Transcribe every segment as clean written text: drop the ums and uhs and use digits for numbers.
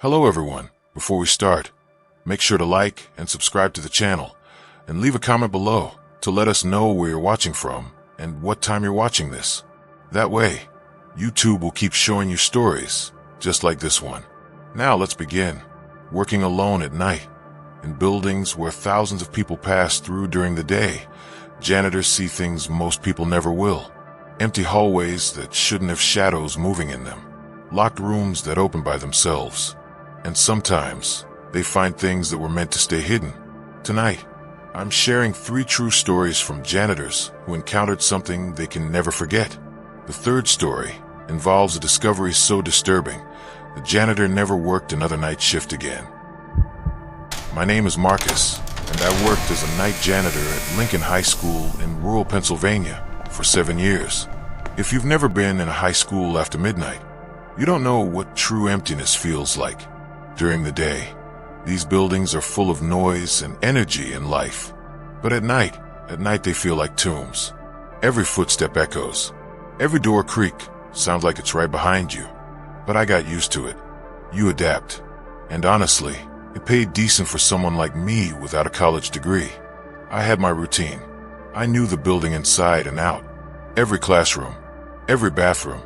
Hello everyone. Before we start, make sure to like and subscribe to the channel and leave a comment below to let us know where you're watching from and what time you're watching this. That way, YouTube will keep showing you stories just like this one. Now let's begin. Working alone at night in buildings where thousands of people pass through during the day, janitors see things most people never will. Empty hallways that shouldn't have shadows moving in them. Locked rooms that open by themselves. And sometimes they find things that were meant to stay hidden. Tonight, I'm sharing 3 true stories from janitors who encountered something they can never forget. The third story involves a discovery so disturbing, the janitor never worked another night shift again. My name is Marcus, and I worked as a night janitor at Lincoln High School in rural Pennsylvania for 7 years. If you've never been in a high school after midnight, you don't know what true emptiness feels like. During the day, these buildings are full of noise and energy and life. But at night they feel like tombs. Every footstep echoes. Every door creak sounds like it's right behind you. But I got used to it. You adapt. And honestly, it paid decent for someone like me without a college degree. I had my routine. I knew the building inside and out. Every classroom, every bathroom,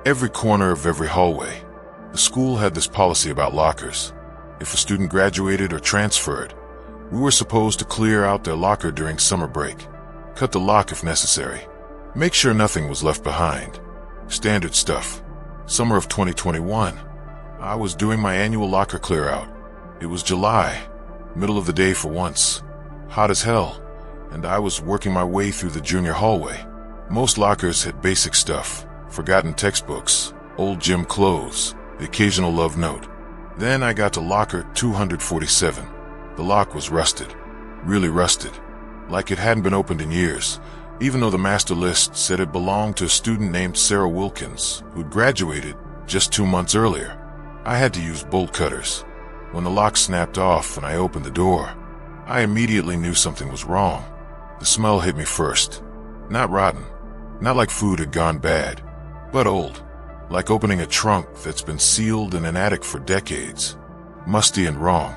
every corner of every hallway. The school had this policy about lockers. If a student graduated or transferred, we were supposed to clear out their locker during summer break. Cut the lock if necessary. Make sure nothing was left behind. Standard stuff. Summer of 2021, I was doing my annual locker clear out. It was July, middle of the day for once. Hot as hell, and I was working my way through the junior hallway. Most lockers had basic stuff, forgotten textbooks, old gym clothes, the occasional love note. Then I got to locker 247. The lock was rusted, really rusted, like it hadn't been opened in years, even though the master list said it belonged to a student named Sarah Wilkins, who'd graduated just 2 months earlier. I had to use bolt cutters. When the lock snapped off and I opened the door, I immediately knew something was wrong. The smell hit me first. Not rotten, not like food had gone bad, but old. Like opening a trunk that's been sealed in an attic for decades. Musty and wrong.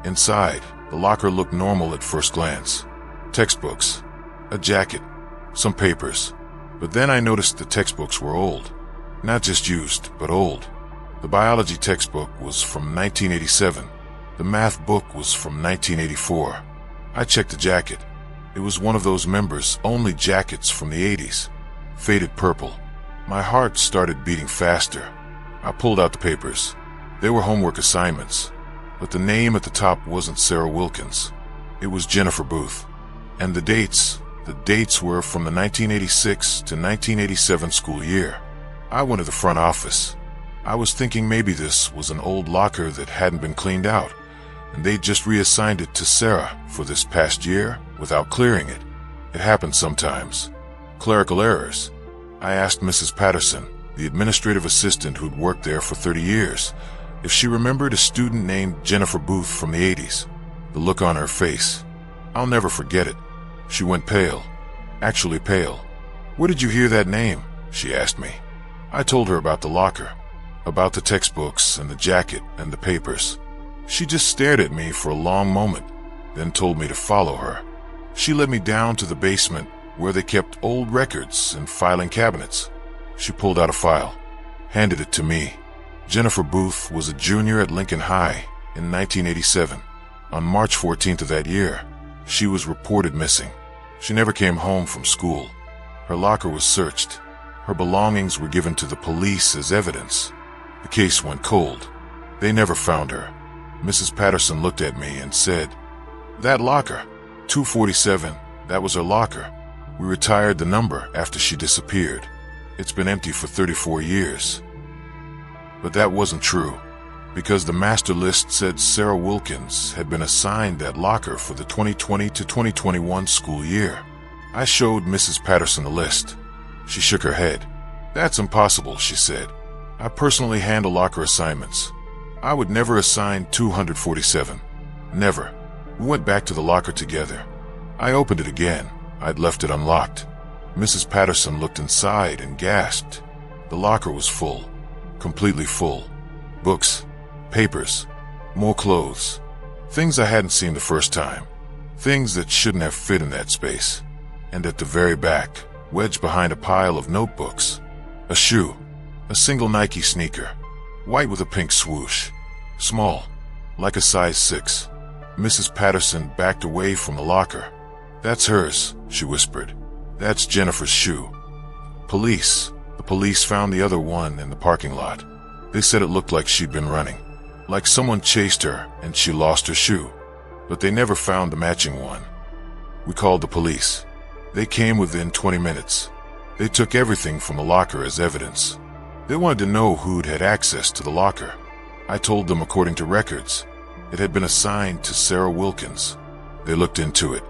Inside, the locker looked normal at first glance. Textbooks, a jacket, some papers. But then I noticed the textbooks were old. Not just used, but old. The biology textbook was from 1987. The math book was from 1984. I checked the jacket. It was one of those members-only jackets from the 80s. Faded purple. My heart started beating faster. I pulled out the papers. They were homework assignments. But the name at the top wasn't Sarah Wilkins. It was Jennifer Booth. And the dates were from the 1986 to 1987 school year. I went to the front office. I was thinking maybe this was an old locker that hadn't been cleaned out, and they'd just reassigned it to Sarah for this past year without clearing it. It happens sometimes. Clerical errors. I asked Mrs. Patterson, the administrative assistant who'd worked there for 30 years, if she remembered a student named Jennifer Booth from the 80s. The look on her face. I'll never forget it. She went pale. Actually pale. "Where did you hear that name?" she asked me. I told her about the locker, about the textbooks and the jacket and the papers. She just stared at me for a long moment, then told me to follow her. She led me down to the basement where they kept old records and filing cabinets. She pulled out a file, handed it to me. Jennifer Booth was a junior at Lincoln High in 1987. On March 14th of that year, she was reported missing. She never came home from school. Her locker was searched. Her belongings were given to the police as evidence. The case went cold. They never found her. Mrs. Patterson looked at me and said, "That locker, 247, that was her locker. We retired the number after she disappeared. It's been empty for 34 years. But that wasn't true, because the master list said Sarah Wilkins had been assigned that locker for the 2020 to 2021 school year. I showed Mrs. Patterson the list. She shook her head. "That's impossible," she said. "I personally handle locker assignments. I would never assign 247. Never." We went back to the locker together. I opened it again. I'd left it unlocked. Mrs. Patterson looked inside and gasped. The locker was full. Completely full. Books, Papers. More clothes. Things I hadn't seen the first time. Things that shouldn't have fit in that space. And at the very back, wedged behind a pile of notebooks, a shoe. A single Nike sneaker. White with a pink swoosh. Small. Like a size 6. Mrs. Patterson backed away from the locker. "That's hers," she whispered. "That's Jennifer's shoe." Police. The police found the other one in the parking lot. They said it looked like she'd been running. Like someone chased her and she lost her shoe. But they never found the matching one. We called the police. They came within 20 minutes. They took everything from the locker as evidence. They wanted to know who'd had access to the locker. I told them according to records, it had been assigned to Sarah Wilkins. They looked into it.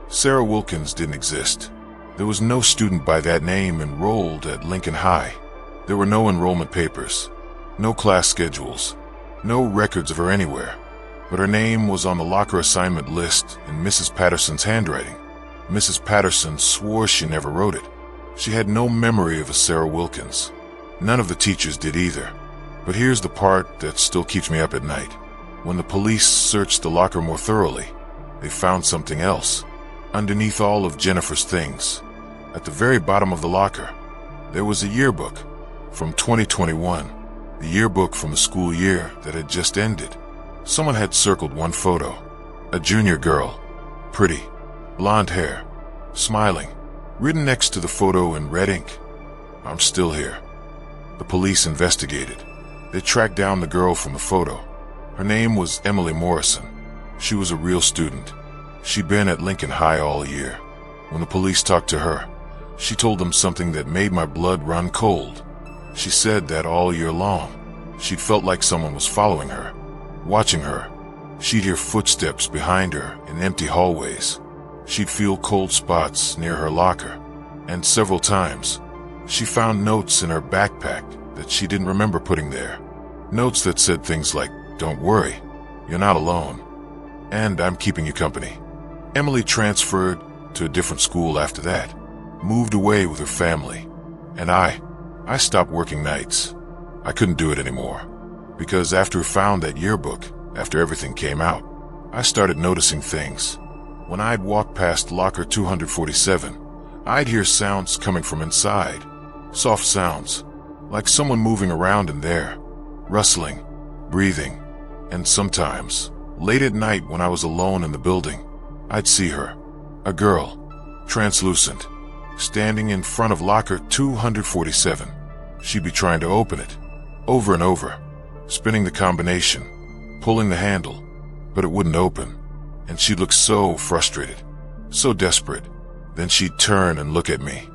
Sarah Wilkins didn't exist. There was no student by that name enrolled at Lincoln High. There were no enrollment papers, no class schedules, no records of her anywhere. But her name was on the locker assignment list in Mrs. Patterson's handwriting. Mrs. Patterson swore she never wrote it. She had no memory of a Sarah Wilkins. None of the teachers did either. But here's the part that still keeps me up at night. When the police searched the locker more thoroughly, they found something else. Underneath all of Jennifer's things, at the very bottom of the locker, there was a yearbook from 2021, the yearbook from the school year that had just ended. Someone had circled one photo, a junior girl, pretty, blonde hair, smiling, written next to the photo in red ink, "I'm still here." The police investigated. They tracked down the girl from the photo. Her name was Emily Morrison. She was a real student. She'd been at Lincoln High all year. When the police talked to her, she told them something that made my blood run cold. She said that all year long, she'd felt like someone was following her, watching her. She'd hear footsteps behind her in empty hallways. She'd feel cold spots near her locker. And several times, she found notes in her backpack that she didn't remember putting there. Notes that said things like, "Don't worry, you're not alone. And I'm keeping you company." Emily transferred to a different school after that, moved away with her family. And I stopped working nights. I couldn't do it anymore. Because after I found that yearbook, after everything came out, I started noticing things. When I'd walk past locker 247, I'd hear sounds coming from inside. Soft sounds, like someone moving around in there, rustling, breathing. And sometimes, late at night when I was alone in the building, I'd see her, a girl, translucent, standing in front of locker 247. She'd be trying to open it, over and over, spinning the combination, pulling the handle, but it wouldn't open. And she'd look so frustrated, so desperate. Then she'd turn and look at me.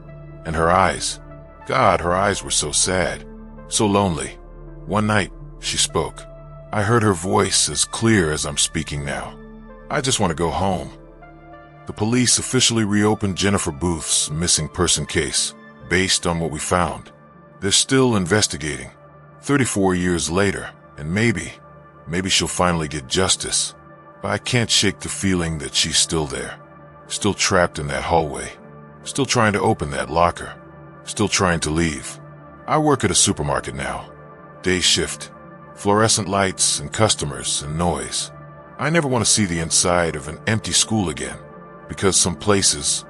And her eyes, God, her eyes were so sad, so lonely. One night, she spoke. I heard her voice as clear as I'm speaking now. "I just want to go home." The police officially reopened Jennifer Booth's missing person case based on what we found. They're still investigating, 34 years later, and maybe she'll finally get justice. But I can't shake the feeling that she's still there, still trapped in that hallway, still trying to open that locker, still trying to leave. I work at a supermarket now, day shift, fluorescent lights and customers and noise. I never want to see the inside of an empty school again, because some places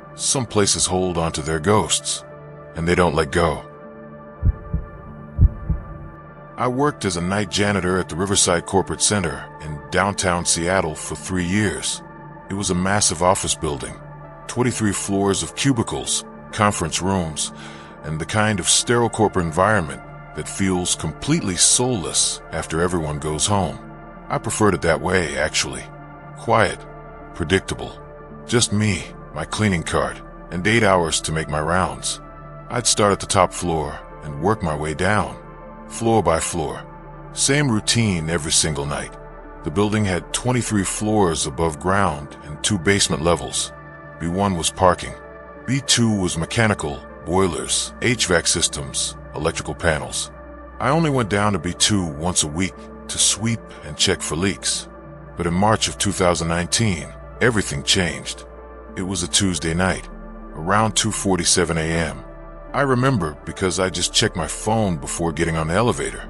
hold onto their ghosts, and they don't let go. I worked as a night janitor at the Riverside Corporate Center in downtown Seattle for 3 years. It was a massive office building, 23 floors of cubicles, conference rooms, and the kind of sterile corporate environment that feels completely soulless after everyone goes home. I preferred it that way, actually. Quiet, predictable. Just me, my cleaning cart, and 8 hours to make my rounds. I'd start at the top floor and work my way down, floor by floor. Same routine every single night. The building had 23 floors above ground and 2 basement levels. B1 was parking. B2 was mechanical, boilers, HVAC systems, electrical panels. I only went down to B2 once a week to sweep and check for leaks. But in March of 2019, everything changed. It was a Tuesday night, around 2:47 a.m. I remember because I just checked my phone before getting on the elevator.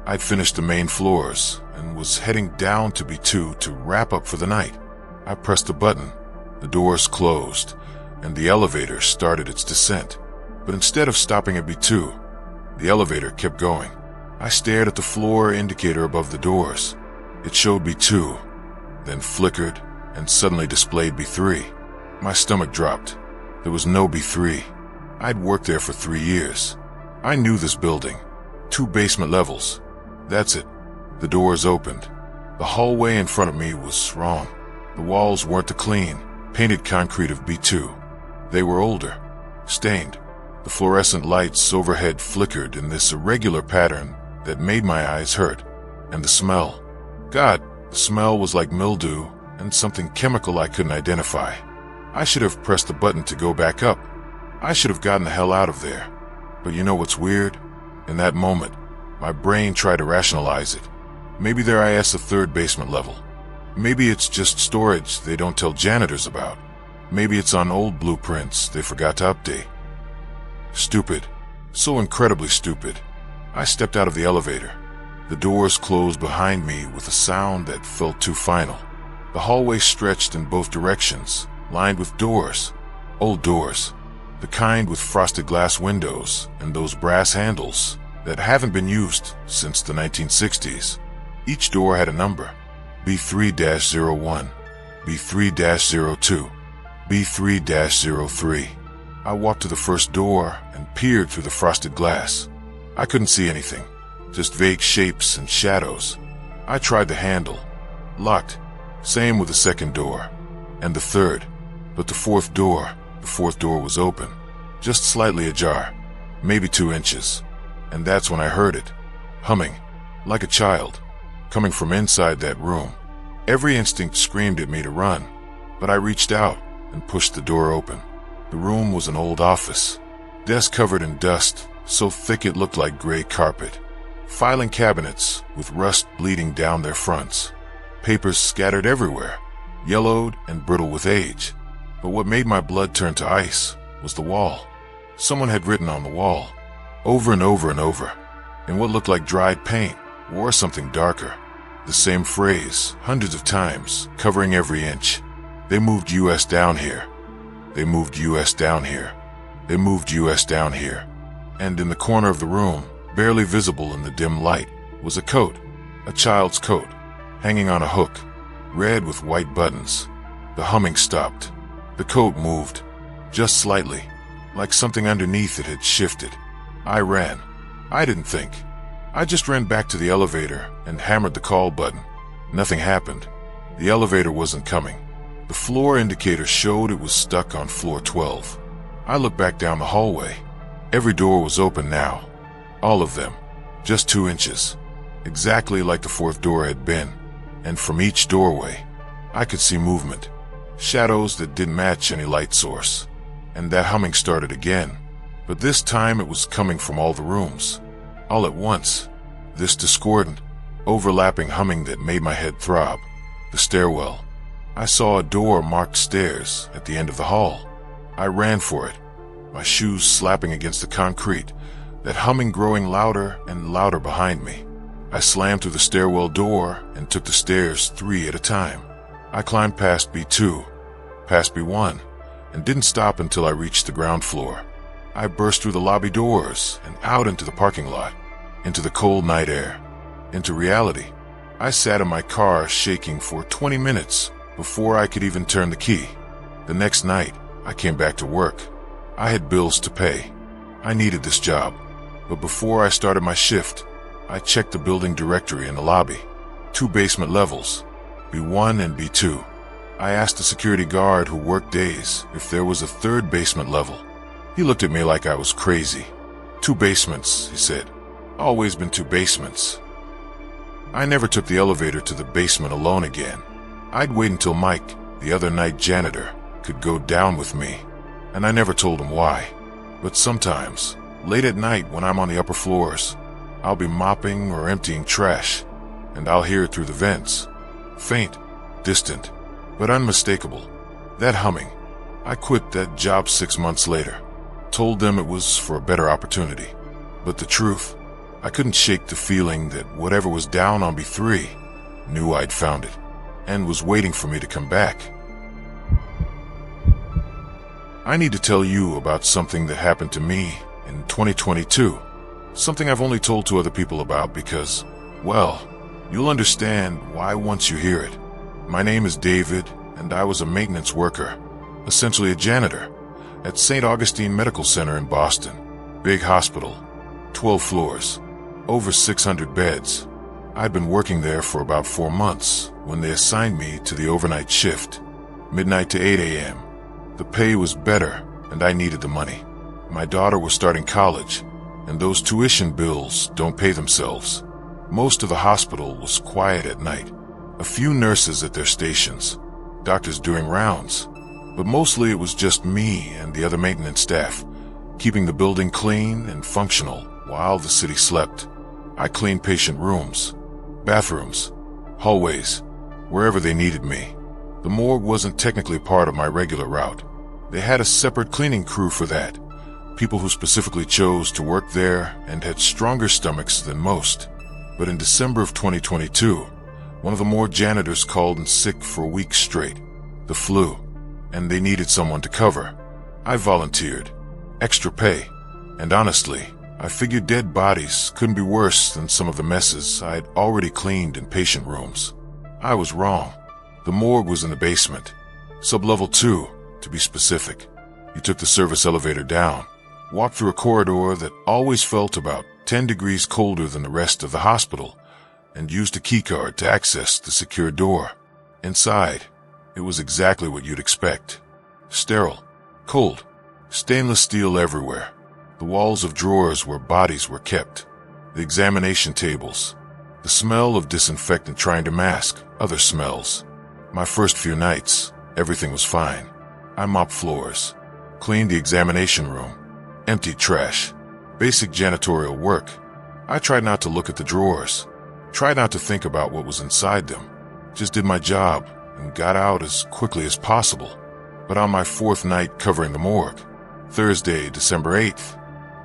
I'd finished the main floors, and was heading down to B2 to wrap up for the night. I pressed the button, the doors closed, and the elevator started its descent. But instead of stopping at B2, the elevator kept going. I stared at the floor indicator above the doors. It showed B2, then flickered and suddenly displayed B3. My stomach dropped. There was no B3. I'd worked there for 3 years. I knew this building. 2 basement levels. That's it. The doors opened. The hallway in front of me was wrong. The walls weren't the clean, painted concrete of B2. They were older, stained. The fluorescent lights overhead flickered in this irregular pattern that made my eyes hurt. And the smell. God, the smell was like mildew and something chemical I couldn't identify. I should have pressed the button to go back up. I should have gotten the hell out of there. But you know what's weird? In that moment, my brain tried to rationalize it. Maybe they're a 3rd basement level. Maybe it's just storage they don't tell janitors about. Maybe it's on old blueprints they forgot to update. Stupid. So incredibly stupid. I stepped out of the elevator. The doors closed behind me with a sound that felt too final. The hallway stretched in both directions, lined with doors. Old doors. The kind with frosted glass windows and those brass handles that haven't been used since the 1960s. Each door had a number. B3-01, B3-02, B3-03. I walked to the first door and peered through the frosted glass. I couldn't see anything, just vague shapes and shadows. I tried the handle. Locked. Same with the second door. And the third. But the fourth door was open. Just slightly ajar. Maybe 2 inches. And that's when I heard it. Humming. Like a child. Coming from inside that room. Every instinct screamed at me to run. But I reached out and pushed the door open. The room was an old office. Desk covered in dust, so thick it looked like gray carpet. Filing cabinets with rust bleeding down their fronts. Papers scattered everywhere, yellowed and brittle with age. But what made my blood turn to ice was the wall. Someone had written on the wall, over and over and over, in what looked like dried paint or something darker. The same phrase, hundreds of times, covering every inch. They moved US down here. They moved US down here. They moved US down here. And in the corner of the room, barely visible in the dim light, was a coat, a child's coat, hanging on a hook, red with white buttons. The humming stopped. The coat moved, just slightly, like something underneath it had shifted. I ran. I didn't think. I just ran back to the elevator and hammered the call button. Nothing happened. The elevator wasn't coming. The floor indicator showed it was stuck on floor 12. I looked back down the hallway. Every door was open now. All of them. Just 2 inches. Exactly like the fourth door had been. And from each doorway, I could see movement. Shadows that didn't match any light source. And that humming started again. But this time it was coming from all the rooms. All at once. This discordant, overlapping humming that made my head throb. The stairwell. I saw a door marked stairs at the end of the hall. I ran for it, my shoes slapping against the concrete, that humming growing louder and louder behind me. I slammed through the stairwell door and took the stairs 3 at a time. I climbed past B2, past B1, and didn't stop until I reached the ground floor. I burst through the lobby doors and out into the parking lot, into the cold night air, into reality. I sat in my car shaking for 20 minutes before I could even turn the key. The next night, I came back to work. I had bills to pay. I needed this job. But before I started my shift, I checked the building directory in the lobby. 2 basement levels, B1 and B2. I asked the security guard who worked days if there was a 3rd basement level. He looked at me like I was crazy. 2 basements, he said. Always been 2 basements. I never took the elevator to the basement alone again. I'd wait until Mike, the other night janitor, could go down with me, and I never told him why. But sometimes, late at night when I'm on the upper floors, I'll be mopping or emptying trash, and I'll hear it through the vents. Faint, distant, but unmistakable. That humming. I quit that job 6 months later. Told them it was for a better opportunity. But the truth, I couldn't shake the feeling that whatever was down on B3 knew I'd found it, and was waiting for me to come back. I need to tell you about something that happened to me in 2022. Something I've only told to other people about because, well, you'll understand why once you hear it. My name is David, and I was a maintenance worker, essentially a janitor, at St. Augustine Medical Center in Boston. Big hospital, 12 floors, over 600 beds. I'd been working there for about 4 months when they assigned me to the overnight shift, midnight to 8 a.m. The pay was better, and I needed the money. My daughter was starting college, and those tuition bills don't pay themselves. Most of the hospital was quiet at night. A few nurses at their stations, doctors doing rounds, but mostly it was just me and the other maintenance staff, keeping the building clean and functional while the city slept. I cleaned patient rooms, bathrooms, hallways, wherever they needed me. The morgue wasn't technically part of my regular route. They had a separate cleaning crew for that, people who specifically chose to work there and had stronger stomachs than most. But in December of 2022, one of the morgue janitors called in sick for a week straight, the flu, and they needed someone to cover. I volunteered, extra pay, and honestly, I figured dead bodies couldn't be worse than some of the messes I had already cleaned in patient rooms. I was wrong. The morgue was in the basement, sub-level 2, to be specific. You took the service elevator down, walked through a corridor that always felt about 10 degrees colder than the rest of the hospital, and used a keycard to access the secure door. Inside, it was exactly what you'd expect. Sterile, cold, stainless steel everywhere. The walls of drawers where bodies were kept. The examination tables. The smell of disinfectant trying to mask other smells. My first few nights, everything was fine. I mopped floors, cleaned the examination room, emptied trash, basic janitorial work. I tried not to look at the drawers, tried not to think about what was inside them. Just did my job and got out as quickly as possible. But on my 4th night covering the morgue, Thursday, December 8th,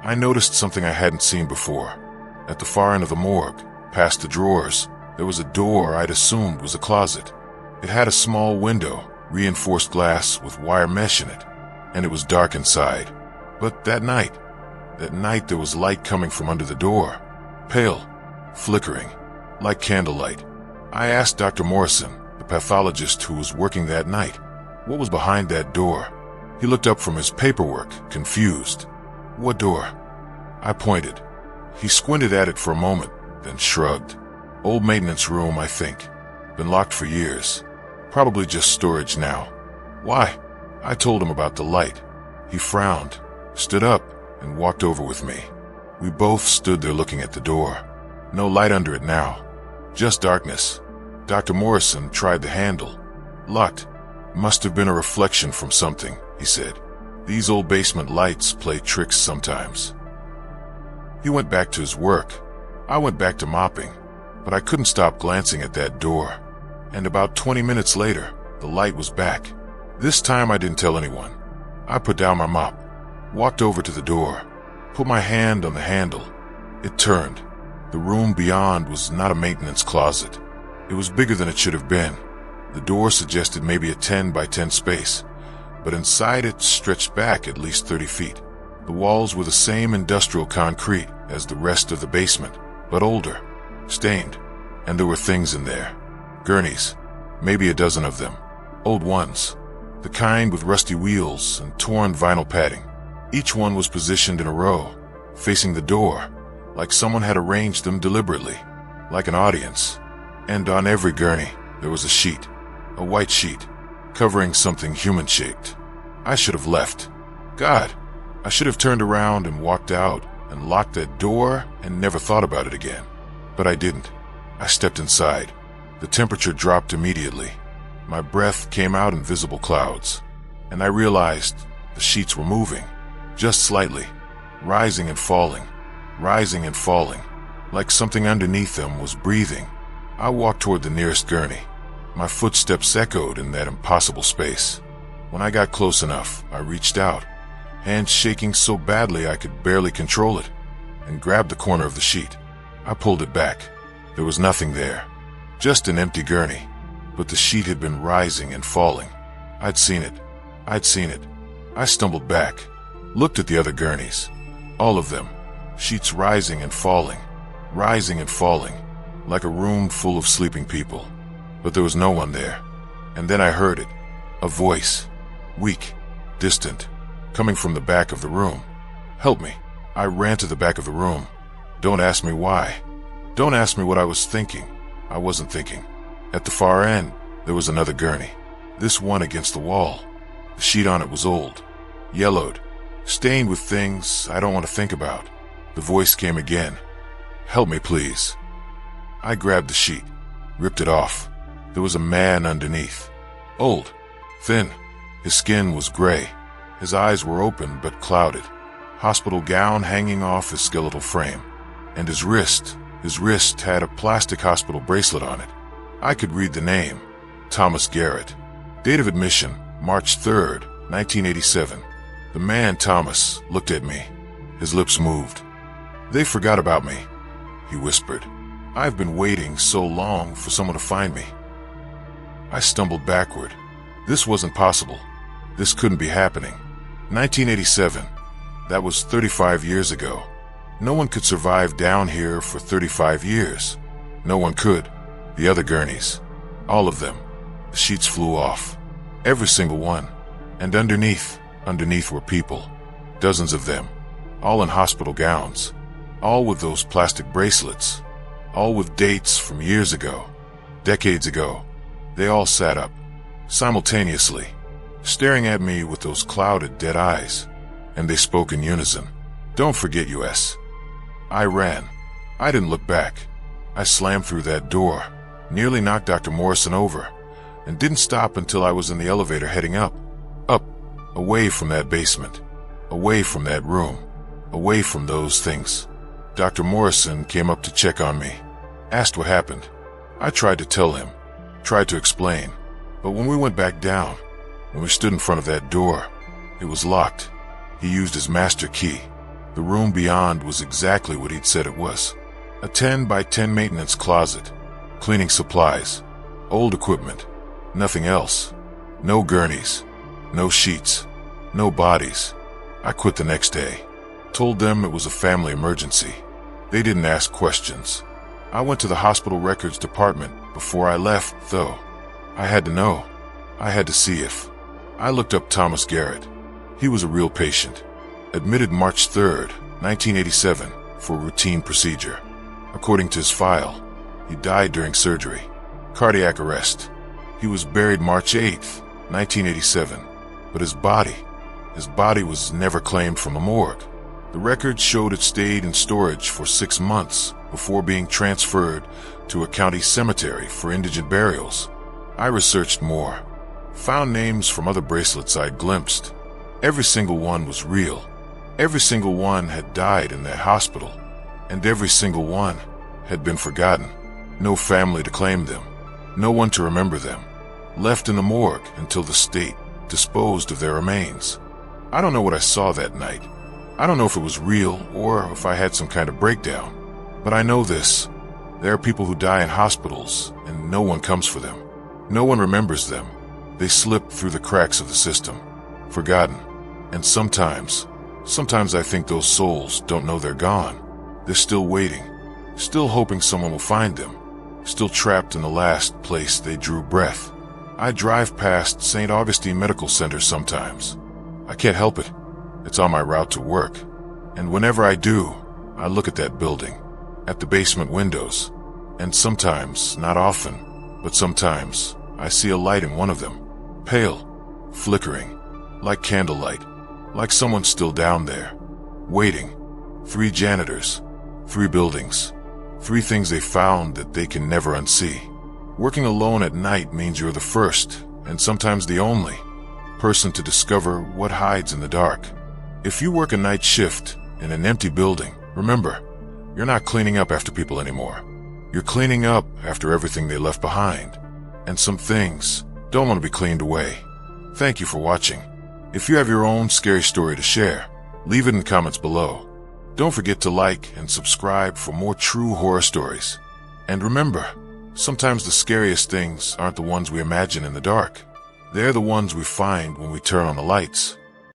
I noticed something I hadn't seen before. At the far end of the morgue, past the drawers, there was a door I'd assumed was a closet. It had a small window, reinforced glass with wire mesh in it, and it was dark inside. But that night there was light coming from under the door, pale, flickering, like candlelight. I asked Dr. Morrison, the pathologist who was working that night, what was behind that door. He looked up from his paperwork, confused. "What door?" I pointed. He squinted at it for a moment, then shrugged. "Old maintenance room, I think. Been locked for years. Probably just storage now." "Why?" I told him about the light. He frowned, stood up, and walked over with me. We both stood there looking at the door. No light under it now. Just darkness. Dr. Morrison tried the handle. Locked. Must have been a reflection from something, he said. These old basement lights play tricks sometimes. He went back to his work. I went back to mopping, but I couldn't stop glancing at that door. And about 20 minutes later, the light was back. This time I didn't tell anyone. I put down my mop, walked over to the door, put my hand on the handle. It turned. The room beyond was not a maintenance closet. It was bigger than it should have been. The door suggested maybe a 10 by 10 space, but inside it stretched back at least 30 feet. The walls were the same industrial concrete as the rest of the basement, but older, stained, and there were things in there. Gurneys, maybe a dozen of them, old ones, the kind with rusty wheels and torn vinyl padding. Each one was positioned in a row, facing the door, like someone had arranged them deliberately, like an audience. And on every gurney, there was a sheet, a white sheet, covering something human-shaped. I should have left. God, I should have turned around and walked out and locked that door and never thought about it again. But I didn't. I stepped inside. The temperature dropped immediately. My breath came out in visible clouds, and I realized the sheets were moving, just slightly, rising and falling, like something underneath them was breathing. I walked toward the nearest gurney. My footsteps echoed in that impossible space. When I got close enough, I reached out, hands shaking so badly I could barely control it, and grabbed the corner of the sheet. I pulled it back. There was nothing there. Just an empty gurney. But the sheet had been rising and falling. I'd seen it. I stumbled back, looked at the other gurneys. All of them. Sheets rising and falling, like a room full of sleeping people. But there was no one there. And then I heard it. A voice. Weak, distant, coming from the back of the room. Help me. I ran to the back of the room. Don't ask me why. Don't ask me what I was thinking. I wasn't thinking. At the far end, there was another gurney. This one against the wall. The sheet on it was old, yellowed, stained with things I don't want to think about. The voice came again. Help me, please. I grabbed the sheet, ripped it off. There was a man underneath. Old, thin. His skin was gray. His eyes were open but clouded. Hospital gown hanging off his skeletal frame. And his wrist had a plastic hospital bracelet on it. I could read the name. Thomas Garrett. Date of admission, March 3rd, 1987. The man, Thomas, looked at me. His lips moved. They forgot about me, he whispered. I've been waiting so long for someone to find me. I stumbled backward. This wasn't possible. This couldn't be happening. 1987. That was 35 years ago. No one could survive down here for 35 years. No one could. The other gurneys. All of them. The sheets flew off. Every single one. And underneath were people. Dozens of them. All in hospital gowns. All with those plastic bracelets. All with dates from years ago. Decades ago. They all sat up. Simultaneously. Staring at me with those clouded, dead eyes. And they spoke in unison. Don't forget US. I ran. I didn't look back. I slammed through that door. Nearly knocked Dr. Morrison over. And didn't stop until I was in the elevator heading up. Up. Away from that basement. Away from that room. Away from those things. Dr. Morrison came up to check on me. Asked what happened. I tried to tell him. Tried to explain. But when we went back down, when we stood in front of that door, it was locked. He used his master key. The room beyond was exactly what he'd said it was. A 10 by 10 maintenance closet. Cleaning supplies. Old equipment. Nothing else. No gurneys. No sheets. No bodies. I quit the next day. Told them it was a family emergency. They didn't ask questions. I went to the hospital records department before I left, though. I had to know. I had to see if. I looked up Thomas Garrett. He was a real patient. Admitted March 3rd, 1987, for routine procedure. According to his file, he died during surgery. Cardiac arrest. He was buried March 8th, 1987. But his body was never claimed from a morgue. The records showed it stayed in storage for 6 months before being transferred to a county cemetery for indigent burials. I researched more. Found names from other bracelets I'd glimpsed. Every single one was real. Every single one had died in that hospital. And every single one had been forgotten. No family to claim them. No one to remember them. Left in the morgue until the state disposed of their remains. I don't know what I saw that night. I don't know if it was real or if I had some kind of breakdown. But I know this. There are people who die in hospitals and no one comes for them. No one remembers them. They slip through the cracks of the system. Forgotten. And sometimes I think those souls don't know they're gone. They're still waiting. Still hoping someone will find them. Still trapped in the last place they drew breath. I drive past St. Augustine Medical Center sometimes. I can't help it. It's on my route to work. And whenever I do, I look at that building, at the basement windows. And sometimes, not often, but sometimes, I see a light in one of them. Pale, flickering, like candlelight, like someone's still down there, waiting. 3 janitors, 3 buildings, 3 things they found that they can never unsee. Working alone at night means you're the first, and sometimes the only, person to discover what hides in the dark. If you work a night shift in an empty building, remember, you're not cleaning up after people anymore. You're cleaning up after everything they left behind. And some things don't want to be cleaned away. Thank you for watching. If you have your own scary story to share, leave it in the comments below. Don't forget to like and subscribe for more true horror stories. And remember, Sometimes the scariest things aren't the ones we imagine in the dark. They're the ones we find when we turn on the lights.